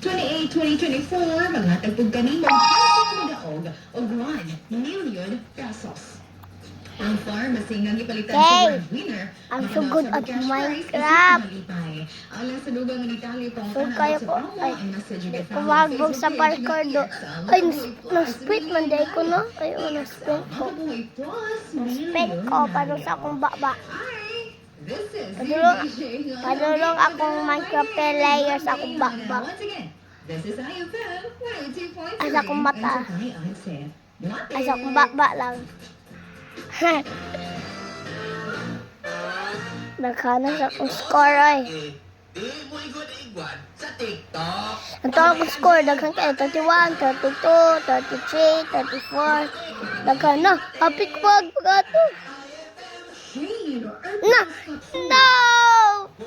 28, 2024, maghatag pug kanimo ang daog og 1,000,000 pesos. Ang pharmacy nga gipalitan sa world winner. Ang sugod at Minecraft. Alang sa dugang nga nitali pang So kayo ko ay kumagog sa parkour do. Ay na-sprint man day ko no. Ay na-sprint ko. Na-sprint ko para sa akong baba. Padulong akong Minecraft player sa akong baba. Ay sa akong mata. Ay sa akong baba lang. Nagkana sa akong score ay. Sa TikTok. Ang akong score, daghan kayo 31, 32, 33, 34. Daghan na. Happy ko pag-ato. Na! No!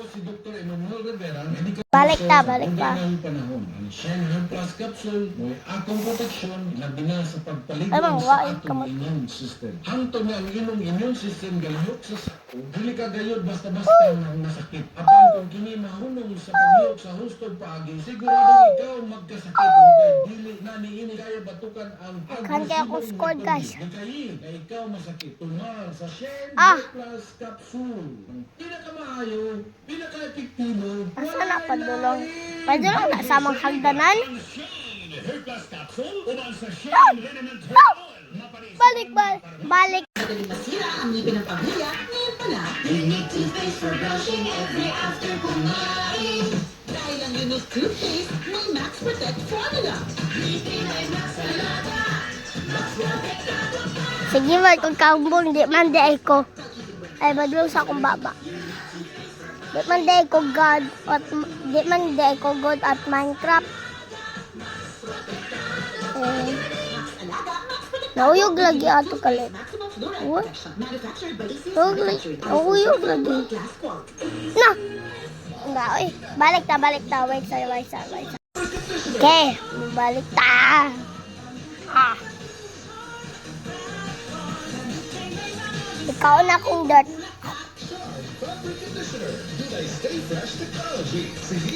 Si Dr. Emmanuel Rivera, Balik ta, balik pa. Ang panahon, ang Shenhun Plus Capsule, may akong proteksyon na bina sa pagpaligon Ay, mga sa wain atong kamot. immune system. Hangtod nga ang imong immune system galihok sa sakit. Dili ka gayod basta-basta nang nasakit. Apan kung kini mahunong sa paghiyok sa hustod paagi, sigurado ikaw magkasakit. Kung kay dili na niini kaya batukan ang Daghan kayo akong score, guys. Nagkayin na ikaw masakit. Tungal sa Shenhun Ah! Plus Capsule. Ang pinakamaayo, pinaka-epektibo. Asa na padulong? Padulong na sa mga hagdanan? No! Balik ba? Balik. Madaling masira ang ngipin ng pamilya, ngayon pala, you need toothpaste for brushing every after kumain. Dahil ang unique toothpaste, may Max Protect formula. Ngipin ay Max talaga. Max Protect. Sige ba, kung kaumbong, di man di ay ko. Ay, madulong sa akong baba. Di man di ay ko God at di man di ay ko God at Minecraft. Eh, nauyog lagi ato kalit. What? Nauyog lagi. Na! Nga, oy. Balik ta. Wait, wait. Okay, balik ta. Ah. Ikaw na kong dirt.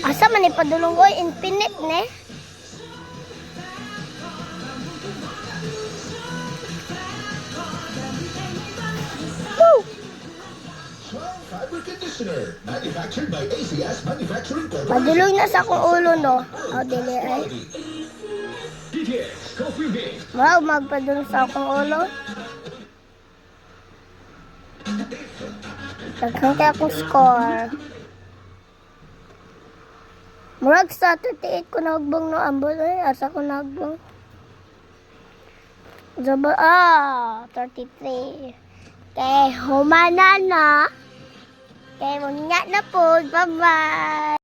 Asa man ipadulong ko? Infinite, ne? Woo! Fabric conditioner. Manufactured by ACS Manufacturing Corporation. Padulong na sa akong ulo, no? O, dili ay. DTX Coffee Game. Wow, magpadulong sa akong ulo. Daghan kaya akong score. Murag sa 38 ko nagbong no ambol ay asa ko nagbong. 33. Okay, humana na. Okay, munya na po. Bye-bye.